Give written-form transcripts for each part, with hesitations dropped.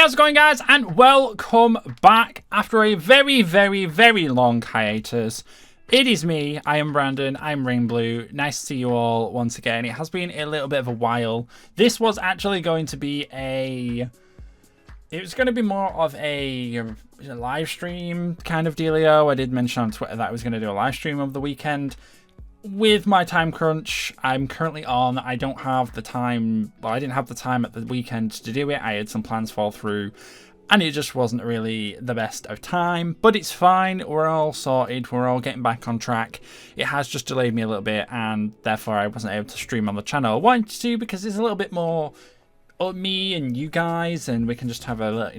How's it going, guys? And welcome back after a very, very, very long hiatus. It is me. I am Brandon. I'm ReinBloo. Nice to see you all once again. It has been a little bit of a while. This was actually going to be it was going to be more of a live stream kind of dealio. I did mention on Twitter that I was going to do a live stream over the weekend. With my time crunch, I'm currently on. I don't have the time. Well, I didn't have the time at the weekend to do it. I had some plans fall through, and it just wasn't really the best of time. But it's fine. We're all sorted. We're all getting back on track. It has just delayed me a little bit, and therefore I wasn't able to stream on the channel I wanted to, because it's a little bit more me and you guys, and we can just have a,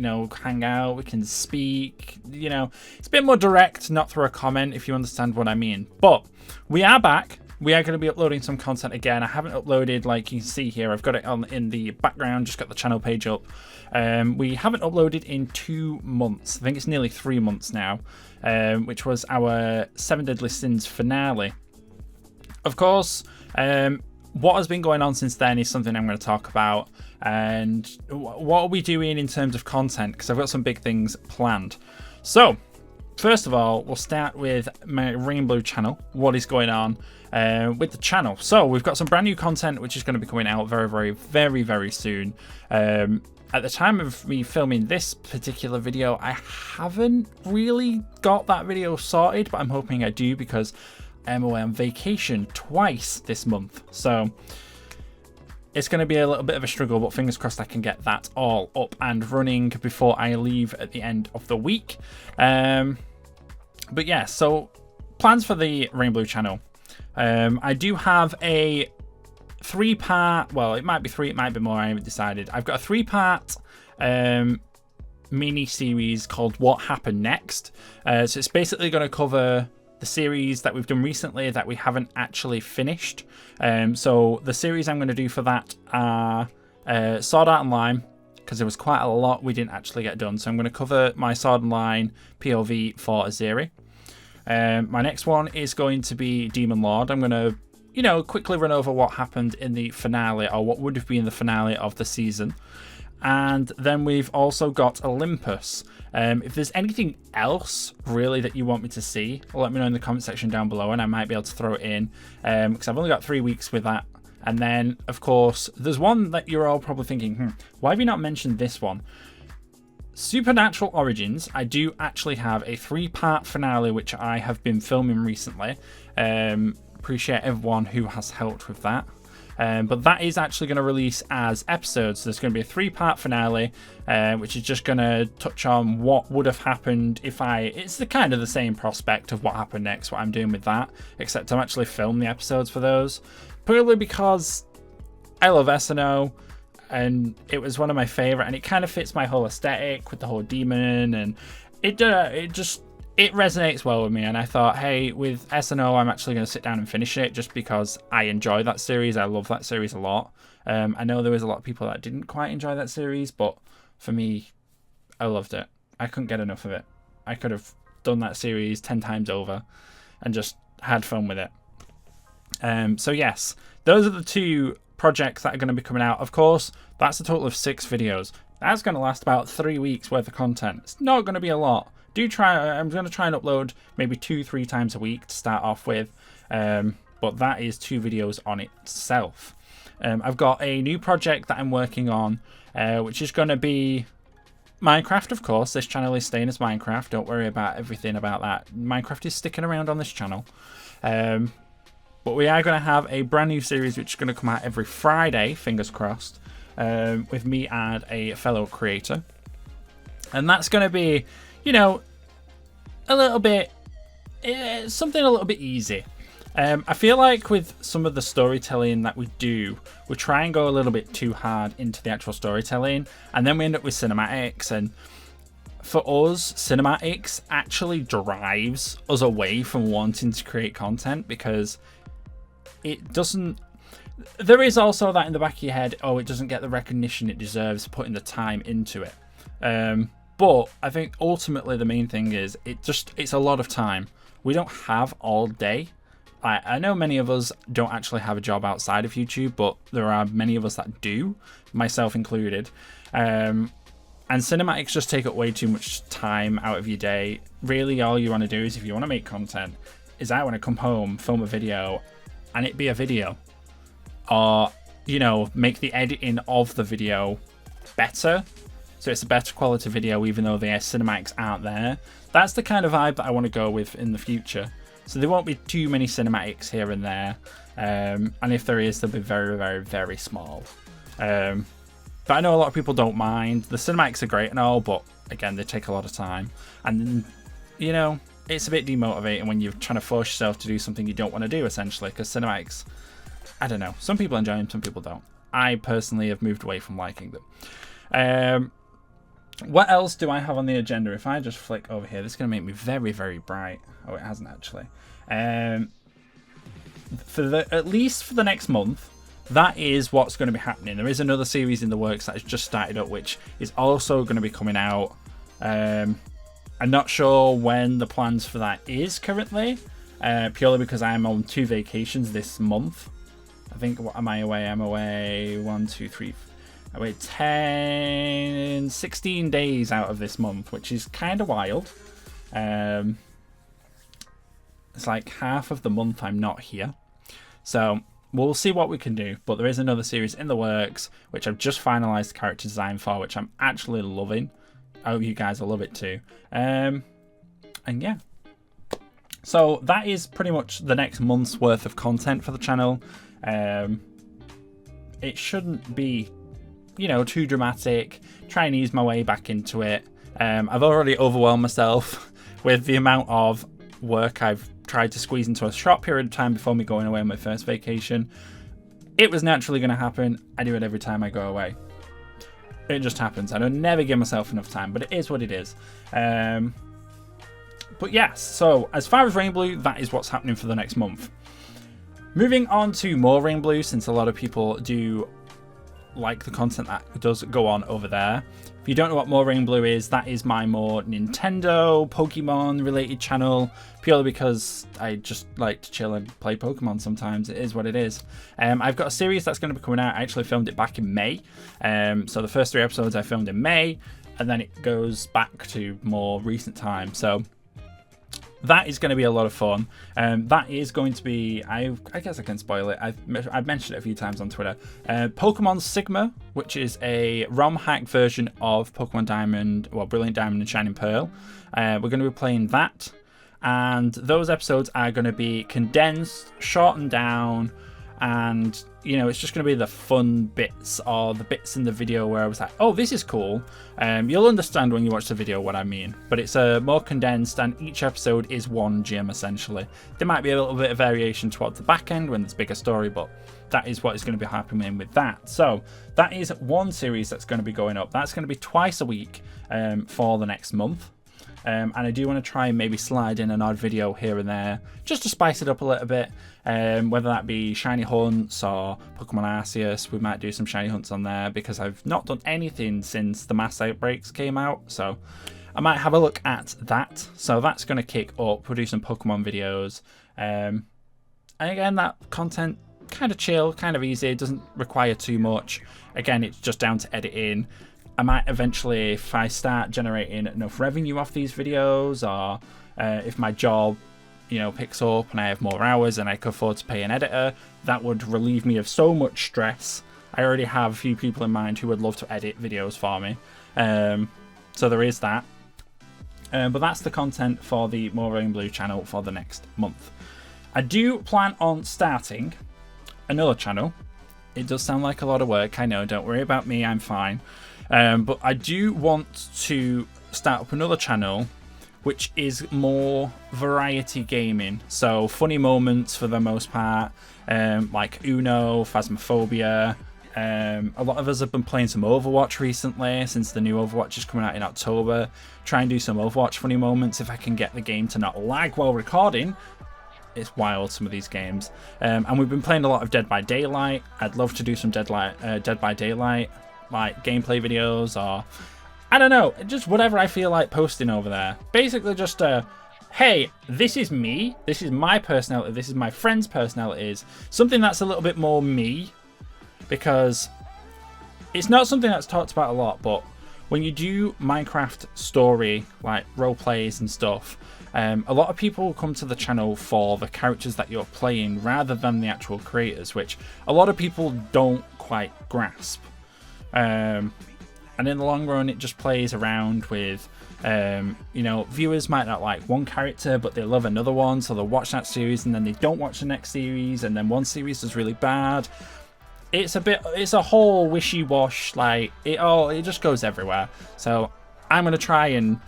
hang out. We can speak. It's a bit more direct, not through a comment, if you understand what I mean. But we are back. We are going to be uploading some content again. I haven't uploaded, like you can see here. I've got it on in the background, just got the channel page up. We haven't uploaded in 2 months. I think it's nearly 3 months now, which was our 7 Deadly Sins finale. Of course, what has been going on since then is something I'm going to talk about. And what are we doing in terms of content? Because I've got some big things planned. So, first of all, we'll start with my ReinBloo channel. What is going on with the channel? So we've got some brand new content which is going to be coming out very, very, very, very soon. At the time of me filming this particular video, I haven't really got that video sorted, but I'm hoping I do, because I'm away on vacation twice this month. So it's going to be a little bit of a struggle, but fingers crossed I can get that all up and running before I leave at the end of the week. But yeah, so plans for the ReinBloo channel. I do have a 3-part, well, it might be 3, it might be more, I haven't decided. I've got a 3-part mini series called What Happened Next. So it's basically going to cover the series that we've done recently that we haven't actually finished. So the series I'm going to do for that are Sword Art Online, because there was quite a lot we didn't actually get done. So I'm going to cover my Sword Online POV for Azeri. My next one is going to be Demon Lord. I'm going to, quickly run over what happened in the finale, or what would have been the finale of the season. And then we've also got Olympus. If there's anything else really that you want me to see, let me know in the comment section down below, and I might be able to throw it in, because I've only got 3 weeks with that. And then, of course, there's one that you're all probably thinking, why have you not mentioned this one? Supernatural Origins. I do actually have a 3-part finale which I have been filming recently. Appreciate everyone who has helped with that. But that is actually going to release as episodes. There's going to be a 3-part finale, which is just going to touch on what would have happened if it's the kind of the same prospect of what happened next, what I'm doing with that, except I'm actually filming the episodes for those. Purely because I love SNO, and it was one of my favorite, and it kind of fits my whole aesthetic with the whole demon, and it resonates well with me. And I thought, hey, with SNO, I'm actually going to sit down and finish it, just because I enjoy that series. I love that series a lot. I know there was a lot of people that didn't quite enjoy that series, but for me, I loved it. I couldn't get enough of it. I could have done that series 10 times over and just had fun with it. So yes, those are the 2 projects that are going to be coming out. Of course, that's a total of 6 videos. That's going to last about 3 weeks worth of content. It's not going to be a lot. I'm going to try and upload maybe 2-3 times a week to start off with, but that is 2 videos on itself. I've got a new project that I'm working on, which is going to be Minecraft. Of course, this channel is staying as Minecraft. Don't worry about everything about that. Minecraft is sticking around on this channel. But we are going to have a brand new series which is going to come out every Friday, fingers crossed, with me and a fellow creator. And that's going to be, a little bit, something a little bit easy. I feel like with some of the storytelling that we do, we try and go a little bit too hard into the actual storytelling, and then we end up with cinematics. And for us, cinematics actually drives us away from wanting to create content, because it doesn't. There is also that in the back of your head, it doesn't get the recognition it deserves putting the time into it. But I think ultimately the main thing is it's a lot of time. We don't have all day. I know many of us don't actually have a job outside of YouTube, but there are many of us that do, myself included. And cinematics just take up way too much time out of your day. Really, all you want to do is, if you want to make content, is I want to come home, film a video, and it be a video. Or, you know, make the editing of the video better. So it's a better quality video, even though the cinematics aren't there. That's the kind of vibe that I want to go with in the future. So there won't be too many cinematics here and there. And if there is, they'll be very, very, very small. But I know a lot of people don't mind. The cinematics are great and all, but again, they take a lot of time. And, you know, it's a bit demotivating when you're trying to force yourself to do something you don't want to do, essentially, because cinematics, I don't know. Some people enjoy them, some people don't. I personally have moved away from liking them. What else do I have on the agenda? If I just flick over here, this is going to make me very, very bright. Oh, it hasn't actually. At least for the next month, that is what's going to be happening. There is another series in the works that has just started up, which is also going to be coming out. I'm not sure when the plans for that is currently, purely because I'm on 2 vacations this month. I think, what am I away? I'm away 1, 2, 3, I wait 10, 16 days out of this month, which is kind of wild. It's like half of the month I'm not here. So we'll see what we can do. But there is another series in the works, which I've just finalised the character design for, which I'm actually loving. I hope you guys will love it too. And yeah. So that is pretty much the next month's worth of content for the channel. It shouldn't be, you know, too dramatic. Try and ease my way back into it. I've already overwhelmed myself with the amount of work I've tried to squeeze into a short period of time before me going away on my first vacation. It was naturally going to happen. I do it every time I go away. It just happens. I don't never give myself enough time, but it is what it is. But yes, so as far as ReinBloo, that is what's happening for the next month. Moving on to MoreReinBloo, since a lot of people do like the content that does go on over there. If you don't know what MoreReinBloo is, that is my more Nintendo, Pokemon related channel, purely because I just like to chill and play Pokemon sometimes. It is what it is. I've got a series that's going to be coming out. I actually filmed it back in May. So the first 3 episodes I filmed in May, and then it goes back to more recent time. So that is going to be a lot of fun. That is going to be, I guess I can spoil it. I've mentioned it a few times on Twitter. Pokemon Sigma, which is a ROM hack version of Pokemon Diamond, well, Brilliant Diamond and Shining Pearl. We're going to be playing that. And those episodes are going to be condensed, shortened down, and, you know, it's just going to be the fun bits, or the bits in the video where I was like, oh, this is cool. You'll understand when you watch the video what I mean. But it's more condensed, and each episode is one gym, essentially. There might be a little bit of variation towards the back end when there's a bigger story, but that is what is going to be happening with that. So that is one series that's going to be going up. That's going to be twice a week for the next month. And I do want to try and maybe slide in an odd video here and there, just to spice it up a little bit. Whether that be shiny hunts or Pokemon Arceus, we might do some shiny hunts on there, because I've not done anything since the mass outbreaks came out. So I might have a look at that. So that's going to kick up. We'll do some Pokemon videos. And again, that content, kind of chill, kind of easy. It doesn't require too much. Again, it's just down to editing. I might eventually, if I start generating enough revenue off these videos, or if my job, you know, picks up and I have more hours and I can afford to pay an editor, that would relieve me of so much stress. I already have a few people in mind who would love to edit videos for me. So there is that. But that's the content for the MoreReinBloo channel for the next month. I do plan on starting another channel. It does sound like a lot of work, I know, don't worry about me, I'm fine. But I do want to start up another channel which is more variety gaming. So funny moments for the most part, like Uno, Phasmophobia. A lot of us have been playing some Overwatch recently, since the new Overwatch is coming out in October. Try and do some Overwatch funny moments if I can get the game to not lag while recording. It's wild, some of these games. And we've been playing a lot of Dead by Daylight. I'd love to do some Dead by Daylight like gameplay videos, or I don't know, just whatever I feel like posting over there. Basically just hey, this is me, this is my personality, this is my friend's personalities. Something that's a little bit more me, because it's not something that's talked about a lot, but when you do Minecraft story, like role plays and stuff, a lot of people come to the channel for the characters that you're playing rather than the actual creators, which a lot of people don't quite grasp. And in the long run, it just plays around with, you know, viewers might not like one character, but they love another one, so they'll watch that series and then they don't watch the next series, and then one series is really bad. It's a whole wishy-wash, like, it just goes everywhere. So I'm going to try and,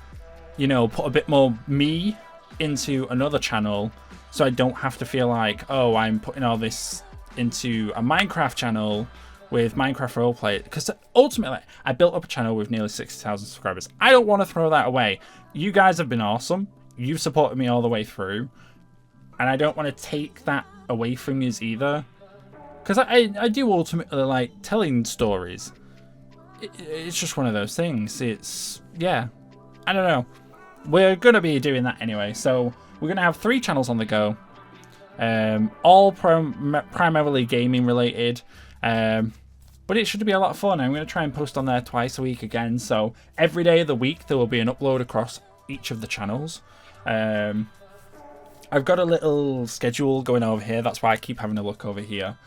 you know, put a bit more me into another channel so I don't have to feel like, oh, I'm putting all this into a Minecraft channel with Minecraft roleplay, because ultimately I built up a channel with nearly 60,000 subscribers. I don't want to throw that away. You guys have been awesome. You've supported me all the way through, and I don't want to take that away from you either, because I do ultimately like telling stories. It's just one of those things. It's, yeah, I don't know. We're going to be doing that anyway, so we're going to have 3 channels on the go, all primarily gaming related. But it should be a lot of fun. I'm going to try and post on there twice a week again. So every day of the week, there will be an upload across each of the channels. I've got a little schedule going over here. That's why I keep having a look over here,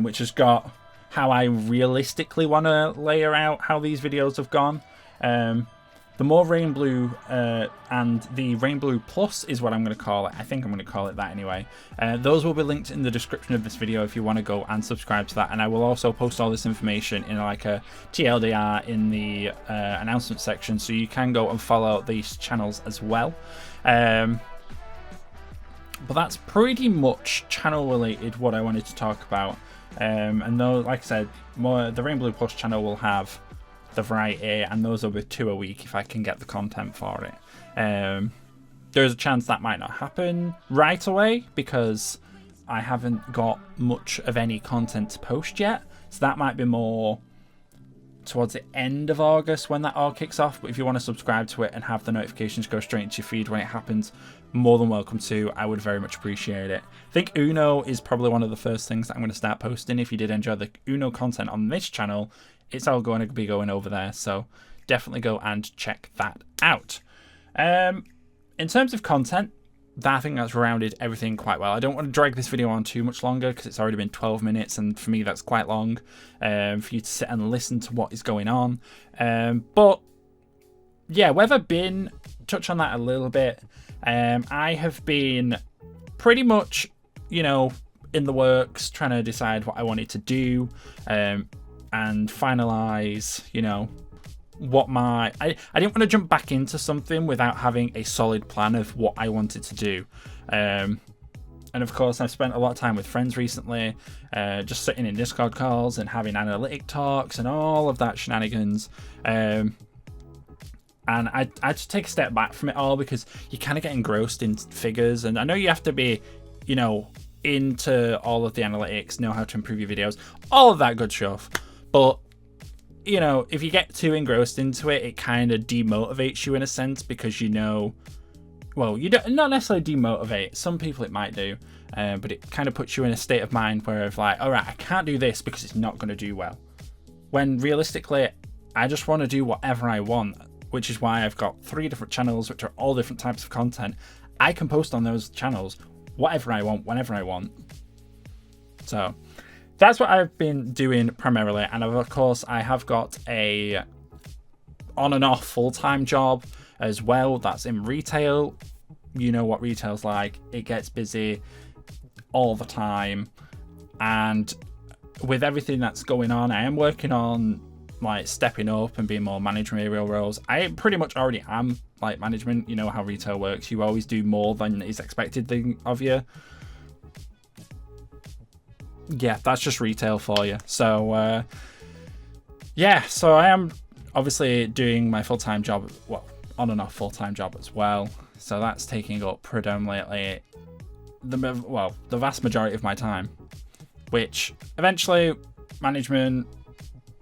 which has got how I realistically want to layer out how these videos have gone. The MoreReinBloo and the ReinBloo Plus is what I'm going to call it. I think I'm going to call it that anyway. Those will be linked in the description of this video if you want to go and subscribe to that. And I will also post all this information in like a TLDR in the announcement section, so you can go and follow these channels as well. But that's pretty much channel related what I wanted to talk about. And though, like I said, the ReinBloo Plus channel will have the variety, and those will be 2 a week if I can get the content for it. There's a chance that might not happen right away because I haven't got much of any content to post yet, so that might be more towards the end of August when that all kicks off. But if you want to subscribe to it and have the notifications go straight into your feed when it happens, more than welcome to. I would very much appreciate it. I think Uno is probably one of the first things that I'm going to start posting. If you did enjoy the Uno content on this channel, it's all going to be going over there, so definitely go and check that out. In terms of content, I think that's rounded everything quite well. I don't want to drag this video on too much longer because it's already been 12 minutes, and for me that's quite long for you to sit and listen to what is going on. But yeah, whether been, touch on that a little bit. I have been pretty much, you know, in the works trying to decide what I wanted to do, and finalize, you know, what I didn't want to jump back into something without having a solid plan of what I wanted to do. And of course, I've spent a lot of time with friends recently, just sitting in Discord calls and having analytic talks and all of that shenanigans. And I just take a step back from it all because you kind of get engrossed in figures. And I know you have to be, you know, into all of the analytics, know how to improve your videos, all of that good stuff. But, you know, if you get too engrossed into it, it kind of demotivates you in a sense because, you know, well, you don't, not necessarily demotivate. Some people it might do, but it kind of puts you in a state of mind where it's like, all right, I can't do this because it's not going to do well. When realistically, I just want to do whatever I want, which is why I've got 3 different channels, which are all different types of content. I can post on those channels whatever I want, whenever I want. So that's what I've been doing primarily. And of course, I have got a on and off full-time job as well. That's in retail. You know what retail's like. It gets busy all the time. And with everything that's going on, I am working on like stepping up and being more managerial roles. I pretty much already am like management. You know how retail works. You always do more than is expected of you. Yeah, that's just retail for you. So yeah, so I am obviously doing my full-time job, well, on and off full-time job as well. So that's taking up predominantly the vast majority of my time, which eventually management,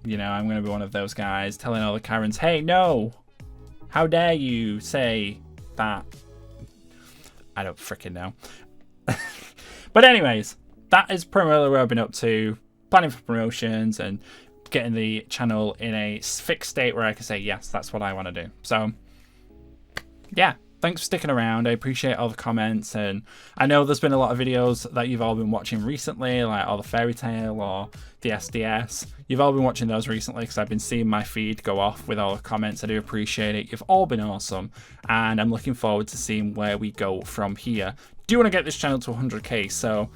you know, I'm going to be one of those guys telling all the Karens, hey, no, how dare you say that? I don't freaking know. But anyways, that is primarily where I've been up to, planning for promotions and getting the channel in a fixed state where I can say, yes, that's what I want to do. So yeah, thanks for sticking around. I appreciate all the comments, and I know there's been a lot of videos that you've all been watching recently, like all the fairy tale or the SDS. You've all been watching those recently because I've been seeing my feed go off with all the comments. I do appreciate it. You've all been awesome, and I'm looking forward to seeing where we go from here. Do want to get this channel to 100k, so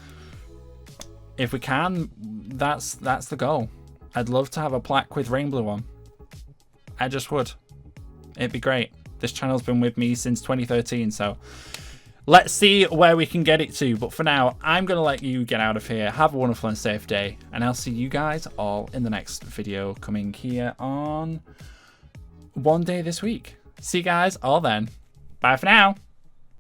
if we can, that's the goal. I'd love to have a plaque with ReinBloo on. I just would. It'd be great. This channel's been with me since 2013, so let's see where we can get it to. But for now, I'm going to let you get out of here. Have a wonderful and safe day, and I'll see you guys all in the next video coming here on one day this week. See you guys all then. Bye for now.